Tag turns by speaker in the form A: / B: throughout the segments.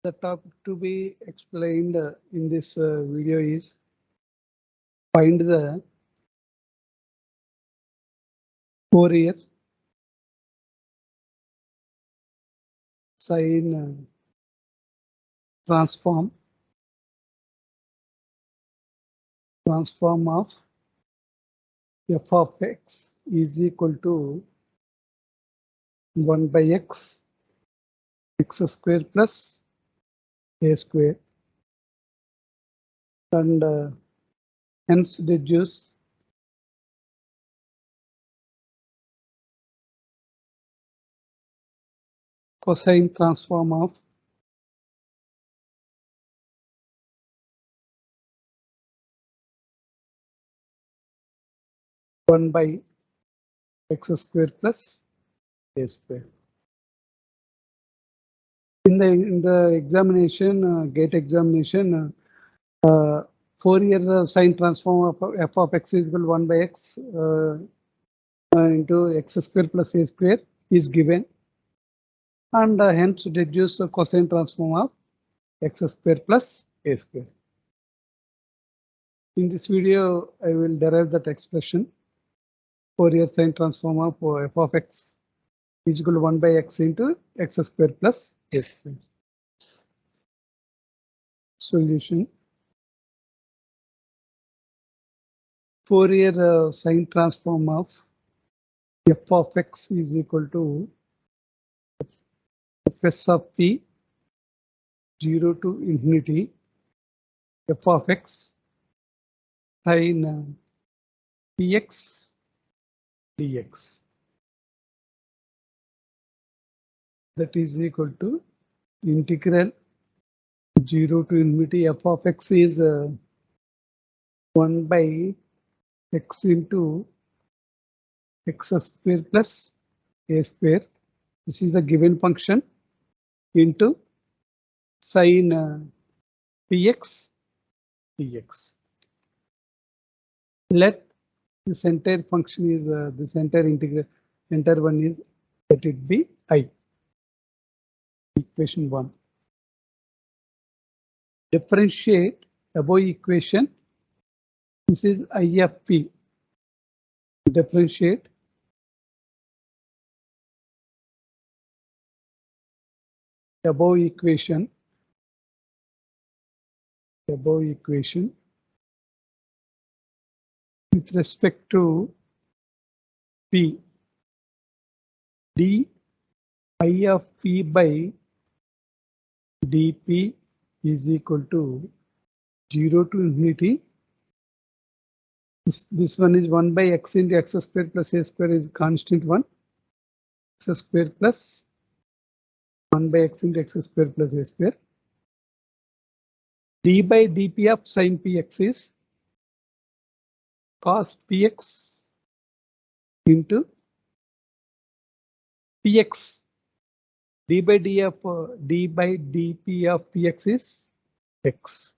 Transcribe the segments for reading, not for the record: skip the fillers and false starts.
A: The topic to be explained in this video is find the Fourier Sine transform of f of x is equal to 1 by x square plus a square, and hence deduce cosine transform of one by x square plus a square. In the examination, gate examination, Fourier sine transform of f of x is equal to 1 by x into x square plus a square is given, and hence deduce the cosine transform of x square plus a square. In this video, I will derive that expression. Fourier sine transform of f of x is equal to 1 by x into x square plus a square. Solution. Fourier sine transform of f of x is equal to fs of p 0 to infinity f of x sine px dx. That is equal to integral 0 to infinity f of x is 1 by x into x square plus a square. This is the given function into sine px dx. Let this entire function is this entire integral, entire one is, let it be I. Equation 1. Differentiate above equation. This is I of p. Differentiate above equation with respect to p. D I of p by dp is equal to 0 to infinity. This one is 1 by x into x square plus a square is constant one. X square plus 1 by x into x square plus a square. D by dp of sine px is cos px into px. D by dp of px is x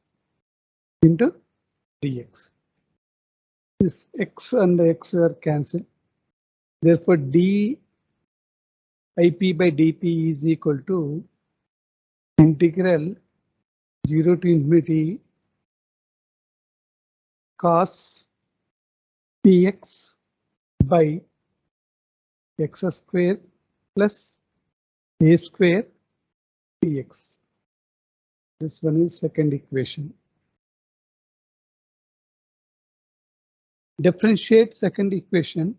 A: into dx. This x and x are cancelled. Therefore, d ip by dp is equal to integral 0 to infinity cos px by x square plus a square px. This one is second equation. Differentiate second equation.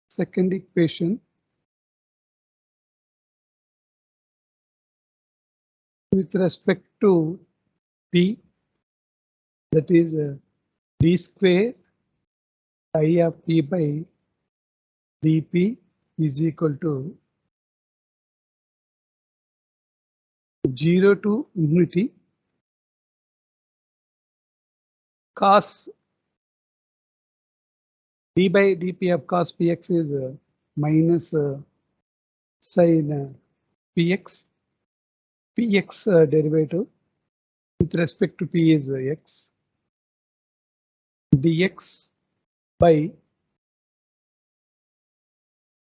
A: Second equation with respect to p, that is d square I of p by dp is equal to 0 to infinity cos d by dp of cos px is minus sin px. Px derivative with respect to p is x dx by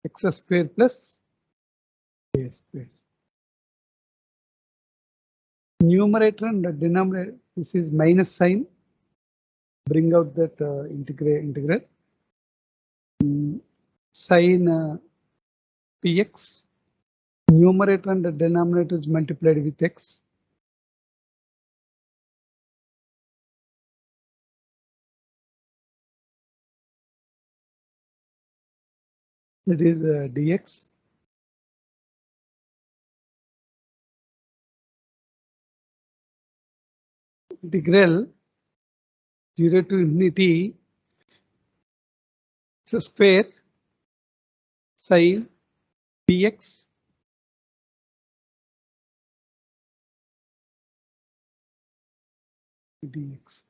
A: x square plus a square. Numerator and denominator, this is minus sign. Bring out that integral. Sin px. Numerator and denominator is multiplied with x. That is dx. Integral 0 to infinity x square sin px dx.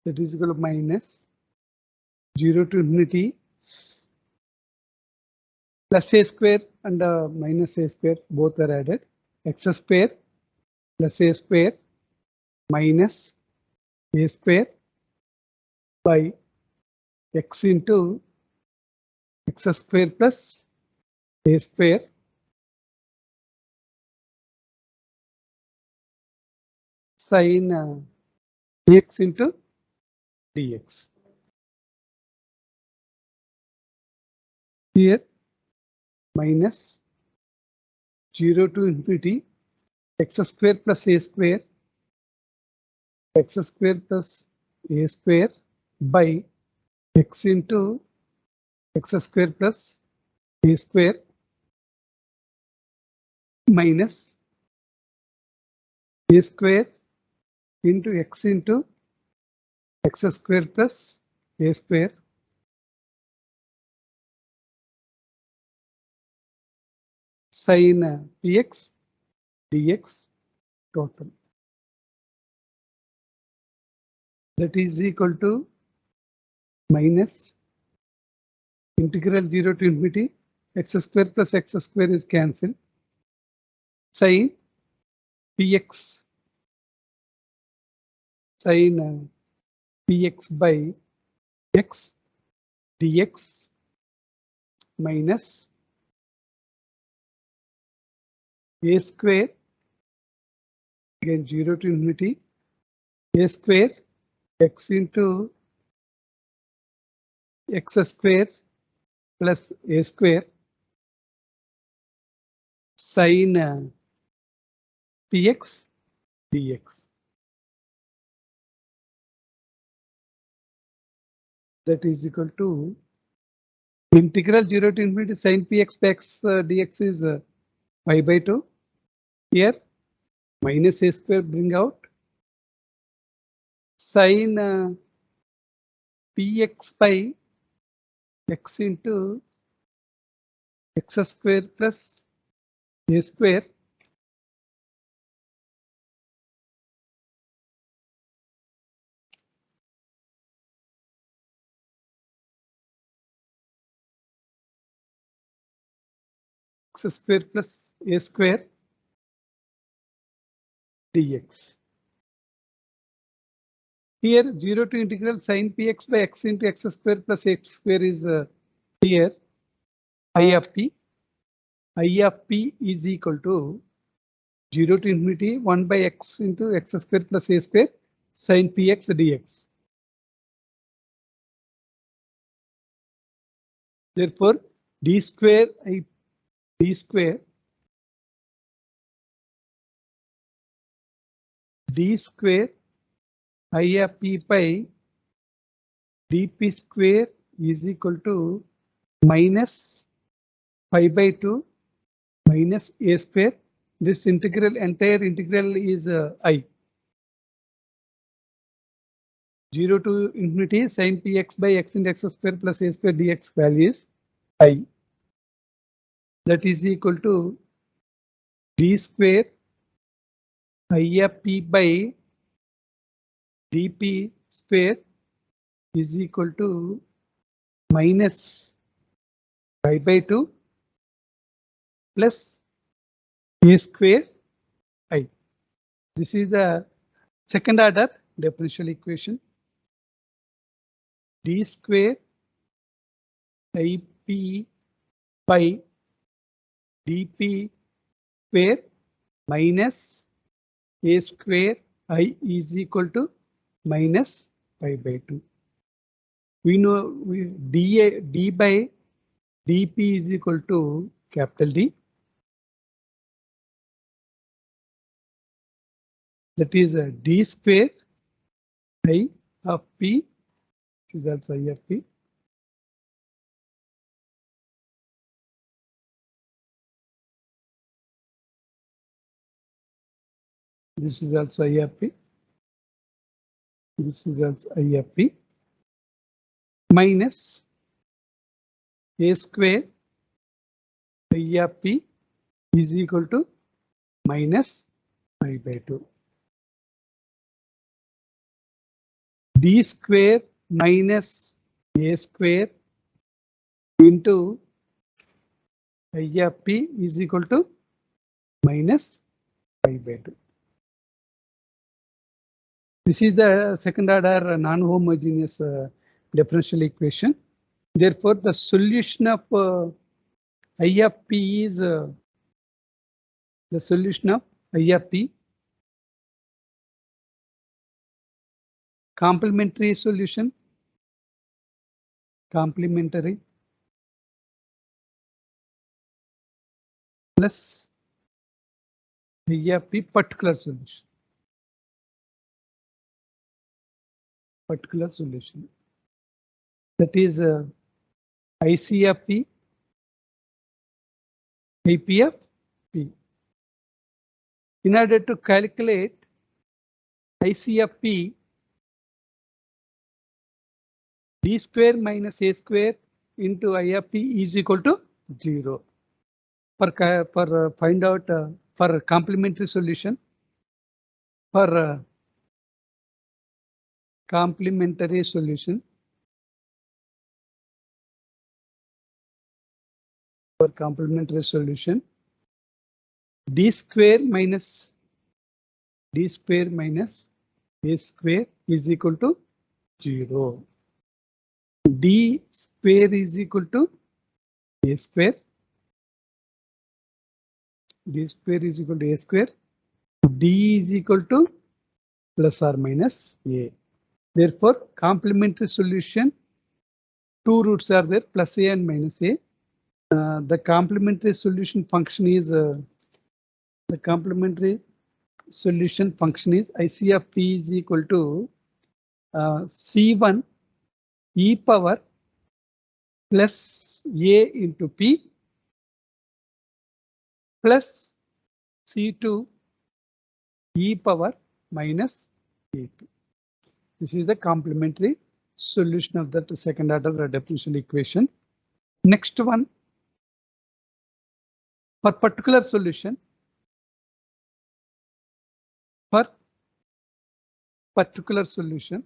A: That is equal to minus 0 to infinity plus a square and minus a square, both are added. X square plus a square minus a square by x into x square plus a square sin x into dx. Here minus 0 to infinity x square plus a square plus a square by x into x square plus a square minus a square into x square plus a square sin px dx total. That is equal to minus integral 0 to infinity x square plus x square is cancelled. Sin px sin px by x dx minus a square, again 0 to infinity, a square x into x square plus a square sin px dx. That is equal to integral 0 to infinity sin px by x dx is pi by 2. Here minus a square bring out sin px by x into x square plus a square x square plus a square dx. Here 0 to integral sin px by x into x square plus x square is here I of p. I of p is equal to 0 to infinity 1 by x into x square plus a square sin px dx. Therefore, d square I d square I of p by dp square is equal to minus pi by 2 minus a square. This entire integral is I. 0 to infinity sin px by x into x square plus a square dx value is I. That is equal to d square I of p by dp square is equal to minus pi by 2 plus a square I. This is the second order differential equation. D square IP by dp square minus a square I is equal to minus pi by 2. We know d by dp is equal to capital D. That is d square I of p, which is also I of p, this is also I of p, this is also I of p, minus a square I of p is equal to minus pi by 2. D square minus a square into I of p is equal to minus pi by 2. This is the second order non-homogeneous differential equation. Therefore, the solution of I of p is the solution of I of p complementary solution, complementary plus I of p particular solution, particular solution. That is IC of p, IP of p. In order to calculate IC of p, d square minus a square into I of p is equal to 0. For find out for complementary solution, for complementary solution, for complementary solution, d square minus a square is equal to 0. D square is equal to a square. D square is equal to a square. D is equal to plus or minus a. Therefore, complementary solution, two roots are there, plus a and minus a. The complementary solution function is IC of p is equal to C1 e power plus a into p plus C2 e power minus ap. This is the complementary solution of that second order differential equation. Next one, for particular solution, for particular solution,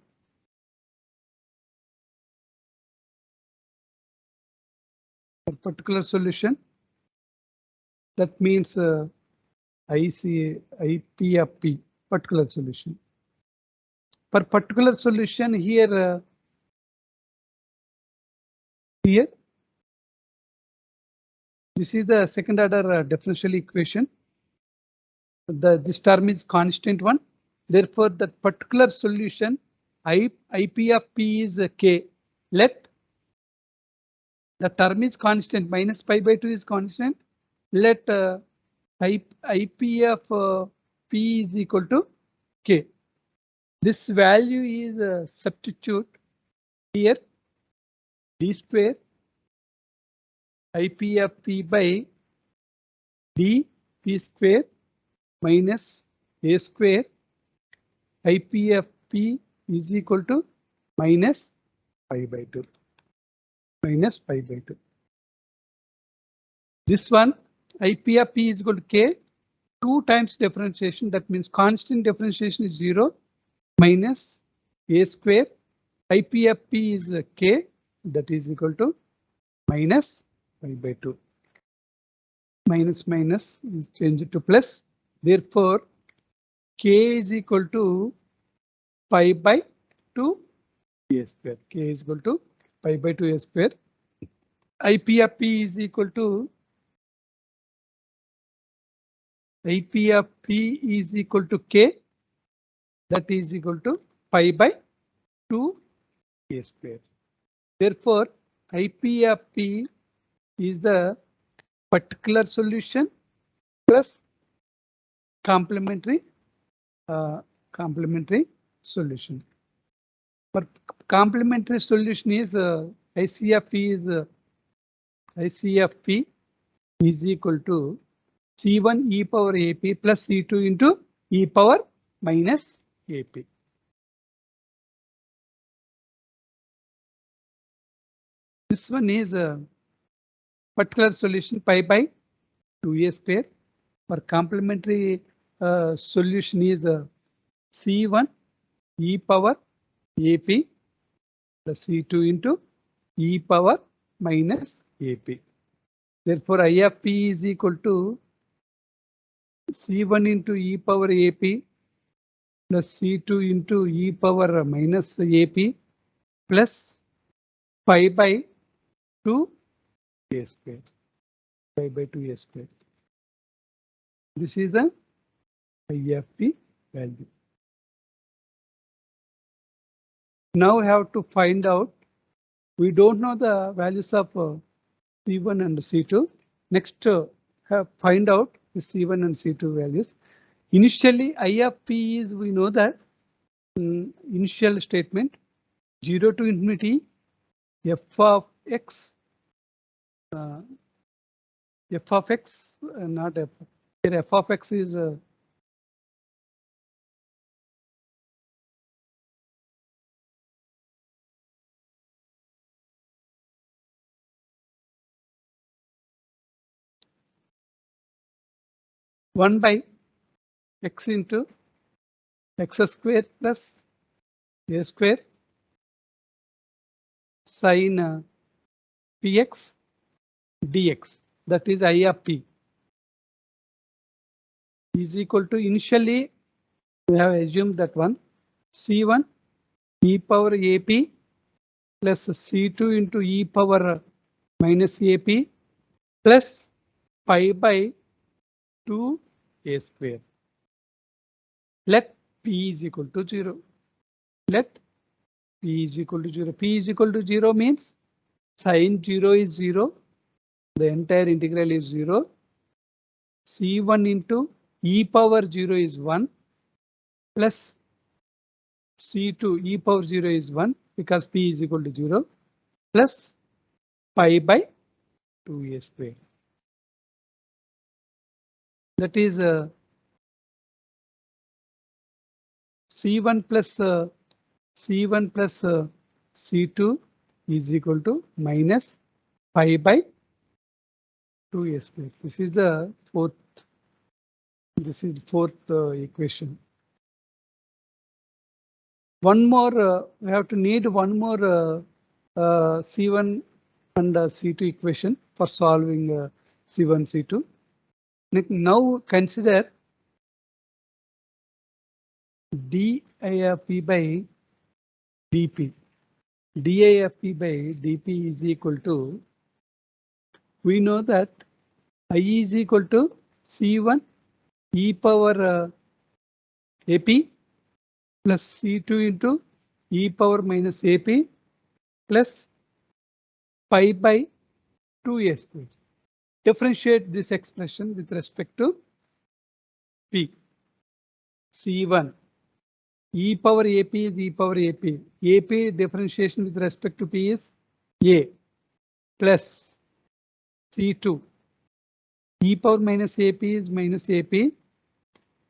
A: that means IP of p, particular solution. For particular solution here, this is the second order differential equation. This term is constant one. Therefore, that particular solution IP of p is k. Let the term is constant, minus pi by 2 is constant. Let IP of p is equal to k. This value is substitute here, d square IP of p by d p square minus a square IP of p is equal to minus pi by 2. Minus pi by 2. This one IP of p is equal to k. 2 times differentiation, that means constant differentiation is 0 minus a square. IP of p is k, that is equal to minus pi by 2. Minus minus is changed to plus. Therefore, k is equal to pi by 2 a square. K is equal to pi by 2 a square. IP of P is equal to IP of P is equal to K, that is equal to pi by 2 A square. Therefore, IP of P is the particular solution plus complementary solution. For complementary solution is IC of P is equal to C1 e power AP plus C2 into e power minus AP. This one is a particular solution pi by 2A square. For complementary solution is C1 e power AP plus C2 into e power minus AP. Therefore, I of P is equal to C1 into e power AP plus C2 into e power minus AP plus pi by 2 A square. Pi by 2 A square. This is the I of P value. Now we have to find out. We don't know the values of C1 and C2. Next, find out the C1 and C2 values. Initially, I of P is, we know that initial statement 0 to infinity f of x, not f. Here f of x is 1 by x into x square plus a square sine px dx, that is I of P, is equal to, initially we have assumed that one C1 e power AP plus C2 into e power minus AP plus pi by 2 A square. Let P is equal to 0. Let P is equal to 0. P is equal to 0 means sine 0 is 0. The entire integral is 0. C1 into e power 0 is 1 plus C2 e power 0 is 1 because P is equal to 0 plus pi by 2A square. That is C1 plus C2 is equal to minus pi by 2A square. This is the fourth. This is fourth equation. One more, we have to need one more C1 and C2 equation for solving C1, C2. Now consider di of P by dP. Di of P by dP is equal to, we know that I is equal to C1 e power AP plus C2 into e power minus AP plus pi by 2A square. Differentiate this expression with respect to P. C1 e power AP is e power AP. AP differentiation with respect to P is A plus C2 e power minus AP is minus AP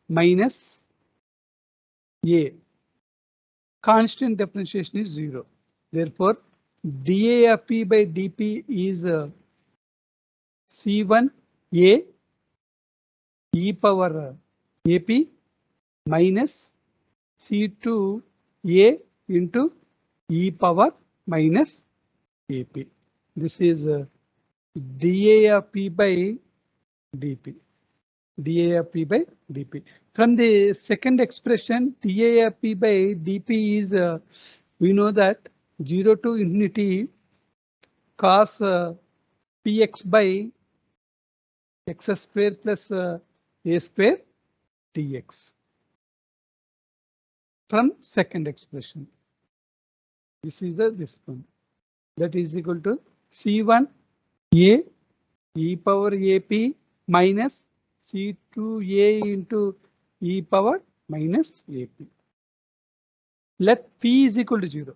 A: minus A. Constant differentiation is 0. Therefore, dA of P by dP is C1 A e power AP minus C2 A into e power minus AP. This is dA of P by dP. dA of P by dP. From the second expression, dA of P by dP is, we know that 0 to infinity cos px by x square plus a square dx from second expression. This is this one. That is equal to C1 a e power ap minus C2a into e power minus ap. Let p is equal to 0.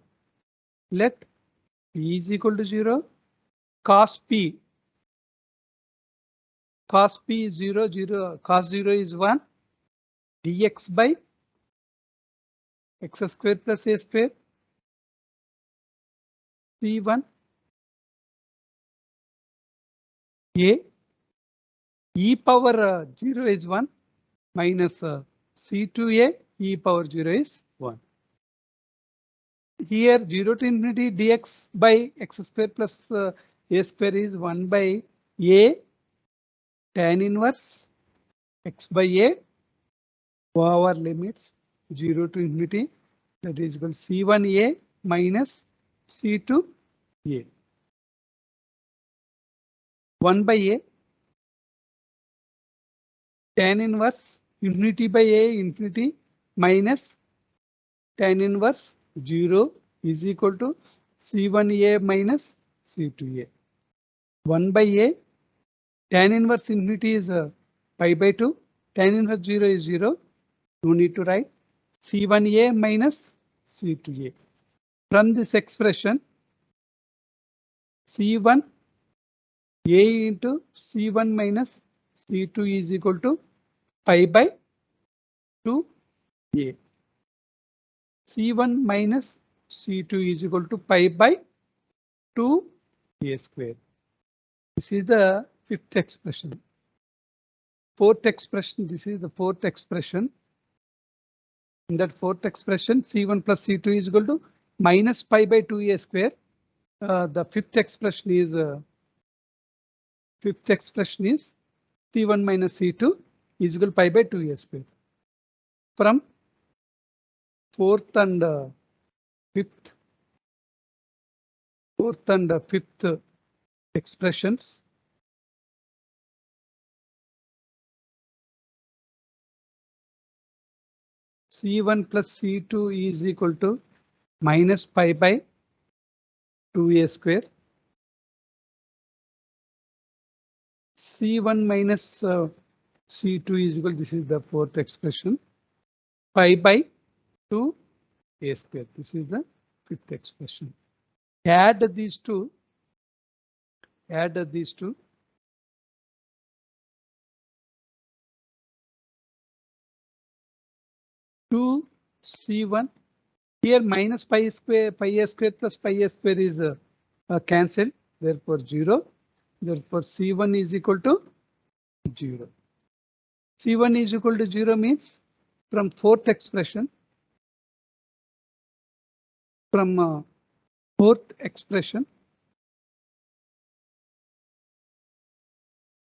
A: Let p is equal to 0. Cos p is 0, 0. Cos 0 is 1. Dx by x square plus a square. C1 a e power 0 is 1 minus C2a e power 0 is 1. Here 0 to infinity dx by x square plus a square is 1 by a tan inverse x by a over limits 0 to infinity, that is equal to C1a minus C2a. 1 by a tan inverse infinity by a infinity minus tan inverse 0 is equal to C1a minus C2a. 1 by a tan inverse infinity is pi by 2. Tan inverse 0 is 0. No need to write. C1a minus C2a. From this expression, C1 a into C1 minus C2 is equal to pi by 2a. C1 minus C2 is equal to pi by 2a square. This is the fifth expression. Fourth expression, this is the fourth expression. In that fourth expression, C1 plus C2 is equal to minus pi by 2a square. The fifth expression is C1 minus C2 is equal to pi by 2a square. From fourth and fifth expressions, C1 plus C2 is equal to minus pi by 2a square. C1 minus C2 is equal, this is the fourth expression, pi by 2a square. This is the fifth expression. Add these two. 2C1. Here minus pi a square plus pi a square is cancelled. Therefore 0. Therefore C1 is equal to 0. C1 is equal to 0 means from fourth expression,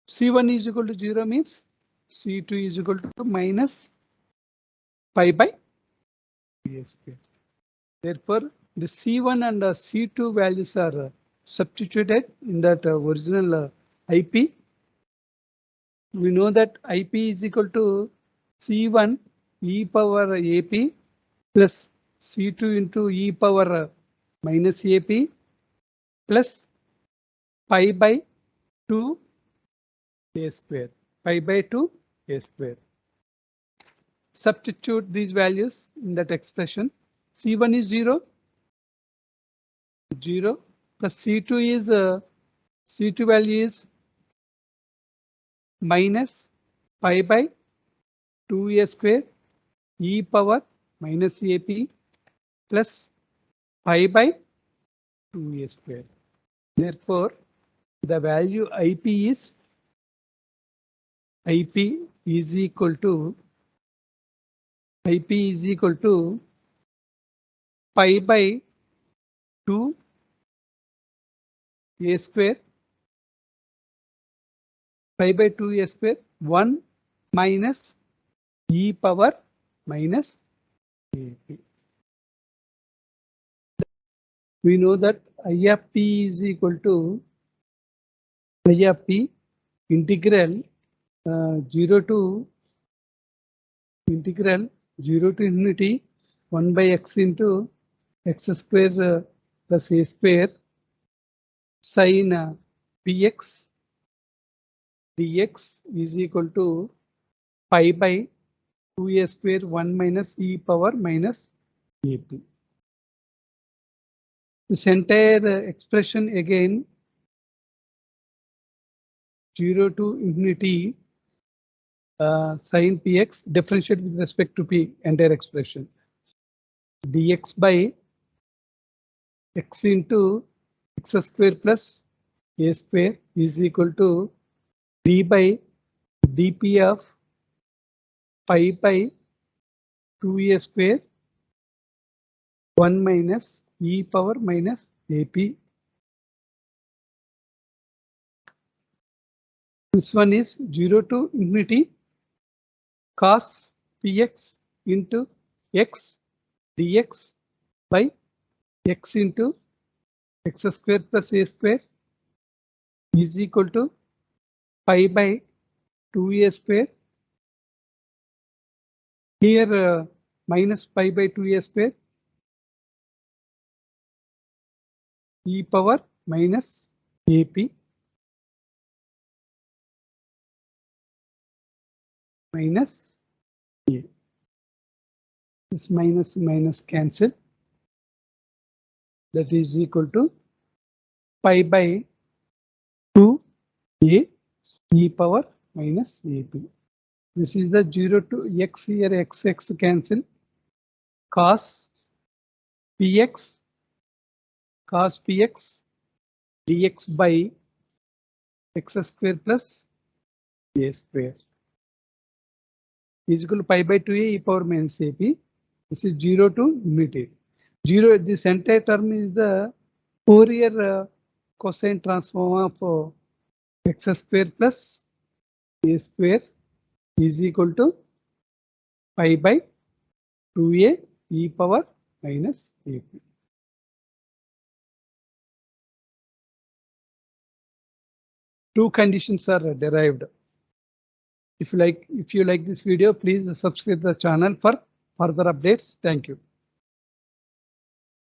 A: C1 is equal to 0 means C2 is equal to minus pi by a square. Therefore, the C1 and C2 values are substituted in that original IP. We know that IP is equal to C1 e power AP plus C2 into e power minus AP plus pi by 2 a square. Pi by 2 a square. Substitute these values in that expression. C1 is 0. 0 plus C2 is C2 value is minus pi by 2a square e power minus AP plus pi by 2a square. Therefore, the value IP is equal to pi by 2 a square, pi by 2 a square 1 minus e power minus AP. We know that I of p is equal to phi of p integral 0 to infinity 1 by x into x square plus a square sine px dx is equal to pi by 2a square 1 minus e power minus ap. This entire expression again 0 to infinity sine px differentiate with respect to p entire expression dx by x into x square plus a square is equal to d by dp of pi by 2a square 1 minus e power minus ap. This one is 0 to infinity cos px into x dx by x into x square plus a square is equal to pi by 2a square. Here minus pi by 2a square e power minus ap minus a. This minus minus cancel. That is equal to pi by 2a e power minus ap. This is the 0 to x here x cancel cos px dx by x square plus a square is equal to pi by 2a e power minus ap. This is 0 to infinity. 0. This entire term is the Fourier cosine transform of x square plus a square is equal to pi by 2a e power minus ap. Two conditions are derived. If you like this video, please subscribe the channel for further updates. Thank you.